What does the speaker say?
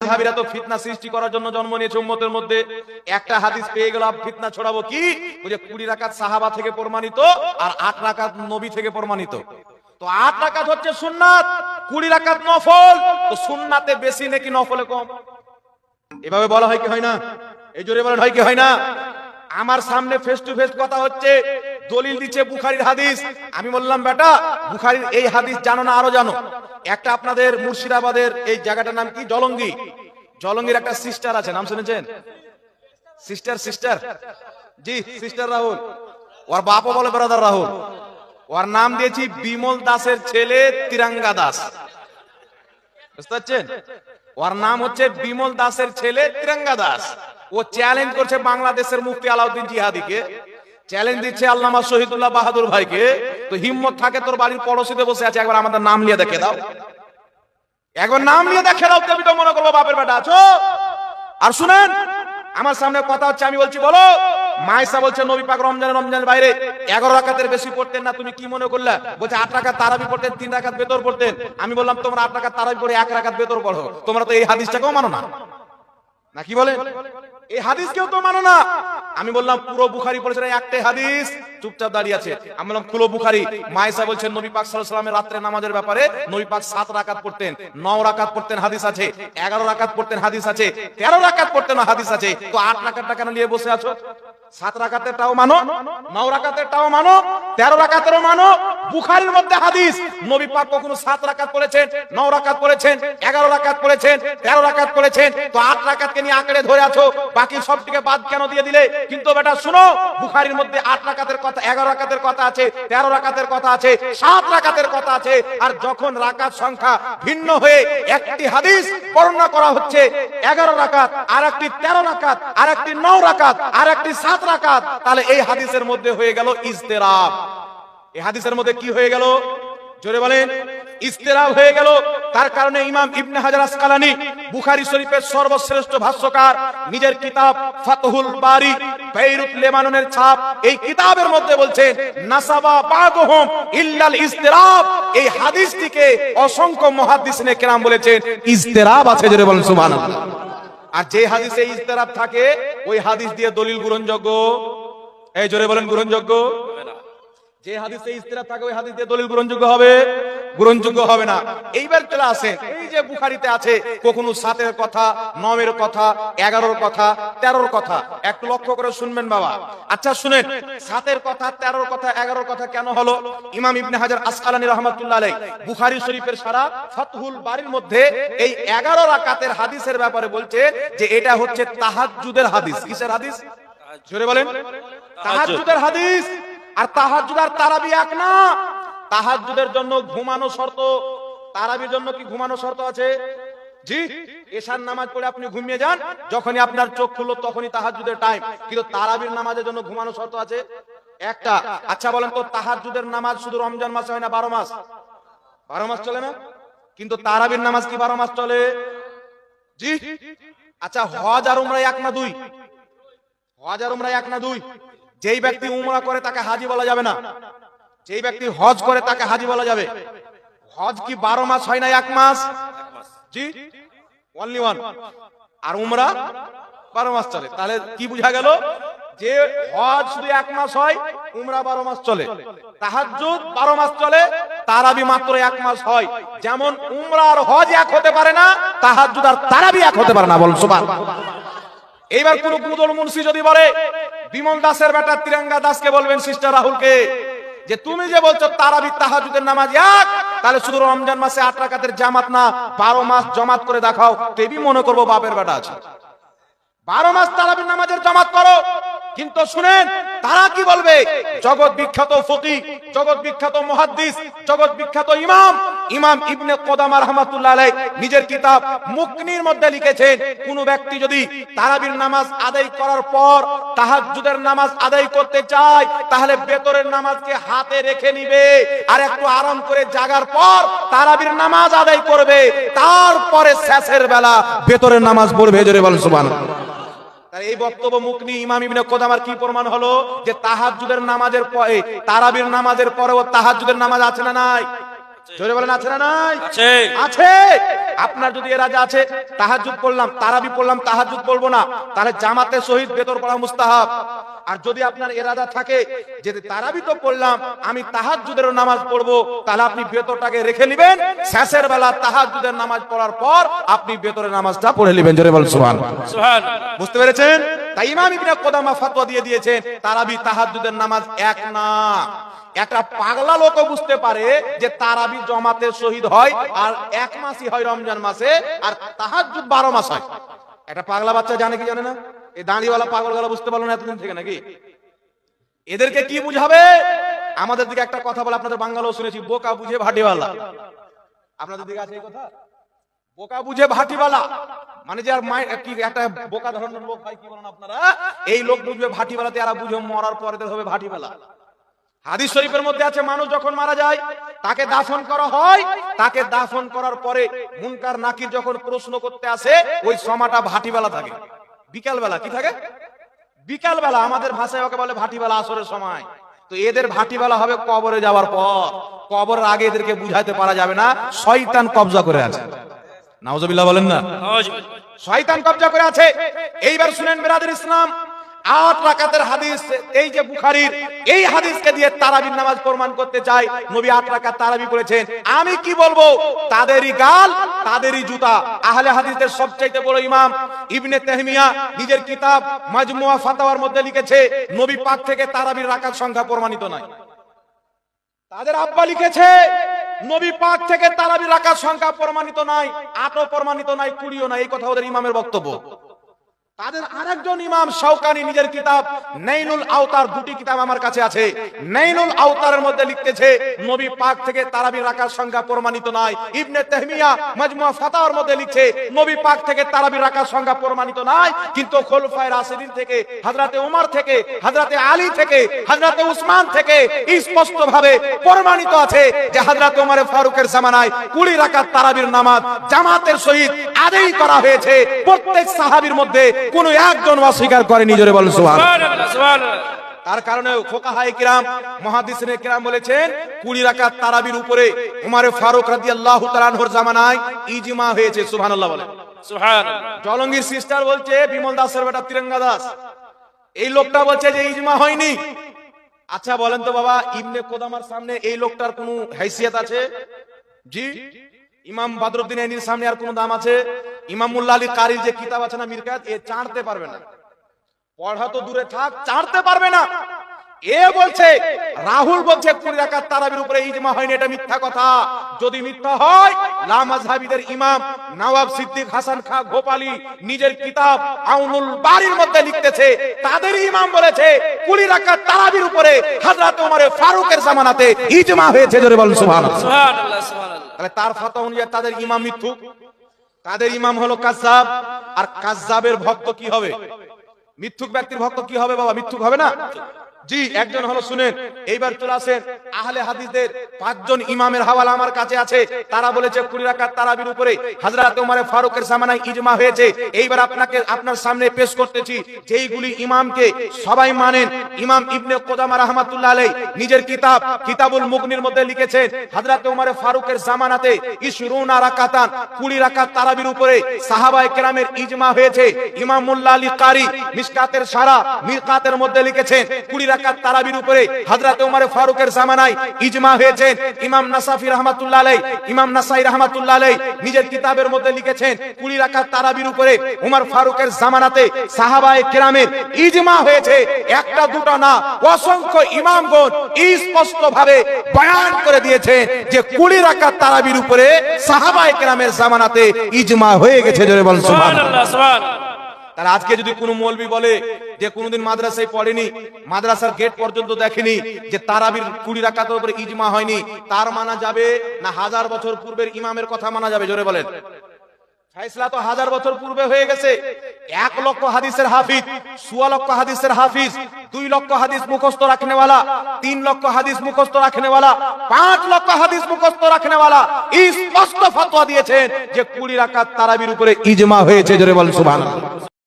ওয়াহাবিরা তো ফিতনা সৃষ্টি করার জন্য জন্ম নিয়েছে উম্মতের মধ্যে। একটা হাদিস পেয়ে গেল, ফিতনা ছড়াবো কি? ওই যে 20 রাকাত সাহাবা থেকে প্রমাণিত আর 8 রাকাত নবী থেকে প্রমাণিত। তো 8 রাকাত হচ্ছে সুন্নাত, 20 রাকাত নফল। তো সুন্নাতে বেশি নাকি নফলে কম? এভাবে বলা হয় কি হয় না? এই জোরে বলেন হয় কি হয় না? আমার সামনে ফেস টু ফেস কথা হচ্ছে, দলিল দিচ্ছে বুখারীর হাদিস। আমি বললাম বেটা বুখারীর এই হাদিস জানো না আরো জানো? একটা আপনাদের মুর্শিদাবাদের এই জায়গাটার নাম কি? জলঙ্গি। জলঙ্গির একটা সিস্টার আছে, নাম শুনেছেন? সিস্টার জি, সিস্টার রাহুল। ওর বাপও বলে ব্রাদার রাহুল। ওর নাম দিয়েছি বিমল দাসের ছেলে তিরঙ্গা দাস। বুঝতে পারছেন? ওর নাম হচ্ছে বিমল দাসের ছেলে তিরঙ্গা দাস। ও চ্যালেঞ্জ করছে বাংলাদেশের মুফতি আলাউদ্দিন জিহাদিকে, চ্যালেঞ্জ দিচ্ছে আল্লামা শহীদুল্লাহ বাহাদুর ভাইকে। তো হিম্মত থাকে তোর বাড়ির পড়োশিতে বসে আছে, একবার আমাদের নাম নিয়ে দেখে দাও, একবার নাম নিয়ে দেখে দাও, তুমি তো মনে করবো বাপের বেটা আছো। আর শুনেন, আমার সামনে কথা হচ্ছে, আমি বলছি বলো। মায়েশা বলছে নবী পাক রমজানের বাইরে 11 রাকাতের বেশি পড়তেন না, তুমি কি মনে করলা? বলছে 8 রাকাত তারাবি পড়তেন, 3 রাকাত বেতর পড়তেন। আমি বললাম তোমরা 8 রাকাত তারাবি পড়ে 1 রাকাত বেতর পড়ো, তোমরা তো এই হাদিসটাকেও মানো না, না কি বলেন? এই হাদিস কেউ তো মানো না। আমি বললাম পুরো বুখারী পড়েছে না একটাই হাদিস, চুপচাপ দাঁড়িয়ে আছে। আমি বললাম খুলো বুখারী। মায়েশা বলছেন নবী পাক সাল্লাল্লাহু আলাইহি ওয়াসাল্লামের রাত্রে নামাজের ব্যাপারে নবী পাক 7 রাকাত পড়তেন, 9 রাকাত পড়তেন হাদিস আছে, 11 রাকাত পড়তেন হাদিস আছে, 13 রাকাত পড়তেন হাদিস আছে। তো 8 রাকাতটা কেন নিয়ে বসে আছো? 7 রাকাতেরটাও মানো, 9 রাকাতেরটাও মানো, 13 রাকাতেরও মানো। বুখারীর মধ্যে হাদিস নবী পাক কখনো 7 রাকাত পড়েছেন, 9 রাকাত পড়েছেন, 11 রাকাত পড়েছেন, 13 রাকাত পড়েছেন। তো 8 রাকাতকে নিয়ে আঁকড়ে ধরে আছো, বাকি সবটিকে বাদ কেন দিয়ে দিলে? কিন্তু বেটা শুনো, বুখারীর মধ্যে 8 রাকাতের কথা, 11 রাকাতের কথা আছে, 13 রাকাতের কথা আছে, 7 রাকাতের কথা আছে। আর যখন রাকাত সংখ্যা ভিন্ন হয়ে একটি হাদিস বর্ণনা করা হচ্ছে 11 রাকাত, আর একটি 13 রাকাত, আর একটি 9 রাকাত, আর একটি 7 রাকাত, তাহলে এই হাদিসের মধ্যে হয়ে গেল ইজতিরাব। এই হাদিসের মধ্যে কি হয়ে গেল? জোরে বলেন, ইজতিরাব হয়ে গেল। তার কারণে ইমাম ইবনে হাজার আসকালানী, বুখারী শরীফের সর্বশ্রেষ্ঠ ভাষ্যকার, নিজের কিতাব ফাতহুল বারী, বেইরুত লেবাননের ছাপ, এই কিতাবের মধ্যে বলছেন নাসাবা বাদহুম ইল্লাল ইজতিরাব। এই হাদিসটিকে অসংখ্য মুহাদ্দিসিনে কেরাম বলেছেন ইজতিরাব আছে। জোরে বলেন সুবহানাল্লাহ। আর যে হাদিসে ইজতিরাব থাকে ওই হাদিস দিয়ে দলিল গ্রহণযোগ্য? এই জোরে বলেন গ্রহণযোগ্য? যে হাদিসে ইজতিরাব থাকে ওই হাদিস দিয়ে দলিল গ্রহণযোগ্য হবে? গ্রহণযোগ্য হবে না। এইবার চলে আসেন, এই যে বুখারীতে আছে কখনো 7-এর কথা, 9-এর কথা, 11-এর কথা, 13-এর কথা, একটু লক্ষ্য করে শুনবেন বাবা। আচ্ছা শুনেন, 7-এর কথা, 13-এর কথা, 11-এর কথা কেন হলো? ইমাম ইবনে হাজার আসকালানী রাহমাতুল্লাহ আলাইহি বুখারী শরীফের সারা ফাতহুল বারীর মধ্যে এই 11 রাকাতের হাদিসের ব্যাপারে বলছে যে এটা হচ্ছে তাহাজ্জুদের হাদিস। কিসের হাদিস? জোরে বলেন, তাহাজ্জুদের হাদিস। আর তাহাজ্জুদ আর তারাবি এক না। তাহাজ্জুদের জন্য ঘুমানো শর্ত, তারাবির জন্য কি ঘুমানো শর্ত আছে? জি, এশার নামাজ পড়ে আপনি ঘুমিয়ে যান, যখনই আপনার চোখ খুললো তখনই তাহাজ্জুদের টাইম। কিন্তু তারাবির নামাজের জন্য ঘুমানো শর্ত আছে একটা। আচ্ছা বলেন তো, তাহাজ্জুদের নামাজ শুধু রমজান মাসে হয় না 12 মাস? 12 মাস চলে না? কিন্তু তারাবির নামাজ কি 12 মাস চলে? জি। আচ্ছা, হজ আর উমরা এক না দুই? হজ আর উমরা এক না দুই? যেই ব্যক্তি উমরা করে তাকে হাজী বলা যাবে না, যেই ব্যক্তি হজ করে তাকে হাজী বলা যাবে। হজ কি 12 মাস হয় না 1 মাস? জি, অনলি ওয়ান। আর উমরা 12 মাস চলে। তাহলে কি বোঝা গেল? যে হজ শুধু 1 মাস হয়, উমরা 12 মাস চলে, তাহাজ্জুদ 12 মাস চলে, তারাবি মাত্র 1 মাস হয়। যেমন উমরা আর হজ এক হতে পারে না, তাহাজ্জুদ আর তারাবি এক হতে পারে না। বল সুবহানাল্লাহ। এইবার কোন গুদল মুন্সি যদি বলে, বিমল দাসের বেটা তিরঙ্গা দাসকে বলবেন, সিস্টার রাহুলকে, যে তুমি যে বলছো তারাবি তাহাজ্জুদের নামাজ এক, তাহলে শুধু রমজান মাসে 8 রাকাতের জামাত না, 12 মাস জামাত করে দেখাও, তেবি মনে করবো বাপের বেটা আছে। 12 মাস তারাবির নামাজের জামাত করো। কিন্তু শুনেন তারা কি বলবে? জগৎ বিখ্যাত ফকিহ, জগৎ বিখ্যাত মুহাদ্দিস, জগৎ বিখ্যাত ইমাম, ইমাম ইবনে কুদামা রাহমাতুল্লাহ আলাইহি নিজের কিতাব মুকনির মধ্যে লিখেছেন, কোন ব্যক্তি যদি তারাবির নামাজ আদায় করার পর তাহাজ্জুদের নামাজ আদায় করতে চায়, তাহলে বেতরের নামাজকে হাতে রেখে নিবে, আর একটু আরাম করে জাগার পর তারাবির নামাজ আদায় করবে, তারপরে শেষের বেলা বেতরের নামাজ পড়বে। জোরে বলেন সুবহানাল্লাহ। তাই এই বক্তব্য মুকনি ইমাম ইবনে কুদামার কি প্রমাণ হলো? যে তাহাজ্জুদের নামাজের পরে, তারাবির নামাজের পরেও তাহাজ্জুদের নামাজ আছে না নাই? জোরে বলেন আছে না নাই? আছে। আছে। আপনার যদি এরাজা আছে, তাহাজ্জুদ পড়লাম, তারাবি পড়লাম, তাহাজ্জুদ পড়বো না, তাহলে জামাতে শহীদ বেতর পড়া মুস্তাহাব। আর যদি আপনার এরাদা থাকে যে তারাবি তো পড়লাম, আমি তাহাজ্জুদের নামাজ পড়বো, তাহলে আপনি বেতরটাকে রেখে নেবেন, শেষের বেলা তাহাজ্জুদের নামাজ পড়ার পর আপনি বেতরের নামাজটা পড়ে নেবেন। জোরে বলেন সুবহানাল্লাহ। সুবহানাল্লাহ। বুঝতে পেরেছেন? তাই ইমাম ইবনে কুদামা ফতোয়া দিয়ে দিয়েছেন তারাবি তাহাজ্জুদের নামাজ এক না। একটা পাগলা লোকও বুঝতে পারে যে তারাবি জমাতে শহীদ হয় আর এক মাসই হয় রমজান মাসে, আর তাহাজ্জুদ 12 মাস হয়। একটা পাগলা বাচ্চা জানে কি জানে না? এই দাঁড়িওয়ালা পাগলগুলো বুঝতে পারলো না এতদিন থেকে নাকি? এদেরকে কি বুঝাবে? আমাদের দিকে একটা কথা বলে, আপনাদের বাংলাও শুনেছি, বোকা বুঝে ভাটিওয়ালা। আপনাদের দিকে আছে এই কথা? বোকা বুঝে ভাটিওয়ালা মানে যে আর কি একটা বোকা ধরনের লোক হয়, কি বলেন আপনারা? এই লোক বুঝবে ভাটিওয়ালাতে, আর বুঝে মরার পরে হবে ভাটিওয়ালা। হাদিস শরীফের মধ্যে আছে, মানুষ যখন মারা যায় তাকে দাফন করা হয়, তাকে দাফন করার পরে মুনকার নাকির যখন প্রশ্ন করতে আসে, ওই সময়টা ভাটিবেলা থাকে। বিকাল বেলা কি থাকে? বিকাল বেলা। আমাদের ভাষায় ওকে বলে ভাটিবেলা, আসরের সময়। তো এদের ভাটিবেলা হবে কবরে যাওয়ার পর। কবরের আগে এদেরকে বুঝাইতে পারা যাবে না, শয়তান কবজা করে আছে। নাউজুবিল্লাহ বলেন না? শয়তান কবজা করে আছে। এইবার শুনেন বিরাদর ইসলাম, 8 রাকাতের হাদিস, এই যে বুখারীর এই হাদিসকে দিয়ে তারাবির নামাজ প্রমাণ করতে চাই। নবী 8 রাকাত তারাবি পড়েছেন। আমি কি বলবো? তাদেরই গাল, তাদেরই জুতা। আহলে হাদিসের সবচেয়ে বড় ইমাম ইবনে তাইমিয়া নিজের কিতাব মাজমুয়া ফাতাওয়ার মধ্যে লিখেছে, নবী পাক থেকে তারাবির রাকাত সংখ্যা প্রমাণিত নয়। তাদের আব্বা লিখেছে, নবী পাক থেকে তারাবির রাকাত সংখ্যা প্রমাণিত নাই, 8ও প্রমাণিত নাই, 20ও নাই। এই কথা ওদের ইমামের বক্তব্য। তাদের আরেকজন ইমাম শাওকানি নিজের কিতাব নাইলুল আওতার, দুটি কিতাব আমার কাছে আছে, নাইলুল আওতারের মধ্যে লিখতেছে নবী পাক থেকে তারাবির রাকাত সংখ্যা প্রমাণিত নয়। ইবনে তাইমিয়া মাজমুয়া ফাতাওয়ার মধ্যে লিখছে নবী পাক থেকে তারাবির রাকাত সংখ্যা প্রমাণিত নয়, কিন্তু খোলাফায়ে রাশিদিন থেকে, হযরতে ওমর থেকে, হযরতে আলী থেকে, হযরতে উসমান থেকে স্পষ্ট ভাবে প্রমাণিত আছে যে হযরতে ওমর ফারুকের জামানায় 20 রাকাত তারাবির নামাজ জামাতের সহিত আদায় করা হয়েছে। প্রত্যেক সাহাবীর মধ্যে কোন একজন অস্বীকার করেনি। জোরে বলেন সুবহানাল্লাহ। সুবহানাল্লাহ। তার কারণে ফুকাহায়ে কিরাম, মুহাদ্দিসিনে কিরাম বলেছেন 20 রাকাত তারাবির উপরে ওমর ফারুক রাদিয়াল্লাহু তাআলা আনহুর জামানায় ইজমা হয়েছে। সুবহানাল্লাহ বলেন। সুবহানাল্লাহ। জলঙ্গির সিস্টার বলছে, বিমল দাসের বেটা তিরঙ্গা দাস, এই লোকটা বলছে যে ইজমা হয়নি। আচ্ছা বলেন তো বাবা, ইবনে কুদামার সামনে এই লোকটার কোনো হাইসিয়ত আছে? জি। ইমাম বদরুদ্দিন আইনির সামনে আর কোন দাম আছে? ইমাম মুল্লা আলী কারির যে কিতাব আছে না মিরকাত, এ চাড়তে পারবে না। পড়া তো দূরে থাক, চাড়তে পারবে না। এ বলছে, রাহুল বলছে 20 রাকাত তারাবির উপরে ইজমা হয়নি, এটা মিথ্যা কথা। যদি মিথ্যা হয়, লা মাযহাবীদের ইমাম নওয়াব সিদ্দিক হাসান খাঁ গোপালী নিজের কিতাব আউনুল বারীর মধ্যে লিখতেছে, তাদের ইমাম বলেছে 20 রাকাত তারাবির উপরে হযরত ওমর ফারুকের জামানাতে ইজমা হয়েছে। জোরে বলেন সুবহানাল্লাহ। সুবহানাল্লাহ। সুবহানাল্লাহ। তাহলে তার ফতোয়া অনুযায়ী তাদের ইমাম মিথ্যুক, তাদের ইমাম হলো কাজ্জাব। আর কাজ্জাবের ভক্ত কি হবে? মিথ্যুক ব্যক্তির ভক্ত কি হবে বাবা? মিথ্যুক হবে না? জি। একজন হলো, শুনেন, এইবার চলে আসেন আহলে হাদিসদের 5 জন ইমামের হাওয়ালা আমার কাছে আছে। তারা বলেছে 20 রাকাত তারাবির উপরে হযরত ওমর ফারুকের জামানায় ইজমা হয়েছে। এইবার আপনার সামনে পেশ করতেছি যেইগুলি ইমামকে সবাই মানেন। ইমাম ইবনে কুদামা রাহমাতুল্লাহ আলাইহি নিজের কিতাব কিতাবুল মুগনির মধ্যে লিখেছেন, হযরত ওমর ফারুকের জামানাতে 20 রাকাতান 20 রাকাত তারাবির উপরে সাহাবায়ে কেরামের ইজমা হয়েছে। ইমাম মুল্লা আলী কারি মিশকাতের সারা মিরকাতের মধ্যে লিখেছেন 20 রাকাত তারাবির উপরে হযরত ওমর ফারুকের জামানায় ইজমা হয়েছে। ইমাম নাসাফি রাহমাতুল্লাহ আলাইহি, ইমাম নাসাই রাহমাতুল্লাহ আলাইহি নিজের কিতাবের মধ্যে লিখেছেন 20 রাকাত তারাবির উপরে ওমর ফারুকের জামানাতে সাহাবায়ে কেরামের ইজমা হয়েছে। একটা দুটো না, অসংখ্য ইমামগণ স্পষ্ট ভাবে বয়ান করে দিয়েছে যে 20 রাকাত তারাবির উপরে সাহাবায়ে কেরামের জামানাতে ইজমা হয়ে গেছে। জোরে বলেন সুবহানাল্লাহ। সুবহানাল্লাহ। তাহলে আজকে যদি কোনো মৌলবি বলে যে কোনোদিন মাদ্রাসায় পড়েনি, মাদ্রাসার গেট পর্যন্ত দেখেনি, যে তারাবির 20 রাকাতের উপরে ইজমা হয়নি, তার মানা যাবে না 1000 বছর পূর্বের ইমামের কথা মানা যাবে? জোরে বলেন। ফায়সালা তো 1000 বছর পূর্বে হয়ে গেছে। 1 লক্ষ হাদিসের হাফিজ, 1.25 লক্ষ হাদিসের হাফিজ, 2 লক্ষ হাদিস মুখস্থ রাখনেওয়ালা, 3 লক্ষ হাদিস মুখস্থ রাখনেওয়ালা, 5 লক্ষ হাদিস মুখস্থ রাখনেওয়ালা স্পষ্ট ফতোয়া দিয়েছেন যে 20 রাকাত তারাবির উপরে ইজমা হয়েছে। জোরে বলেন সুবহানাল্লাহ।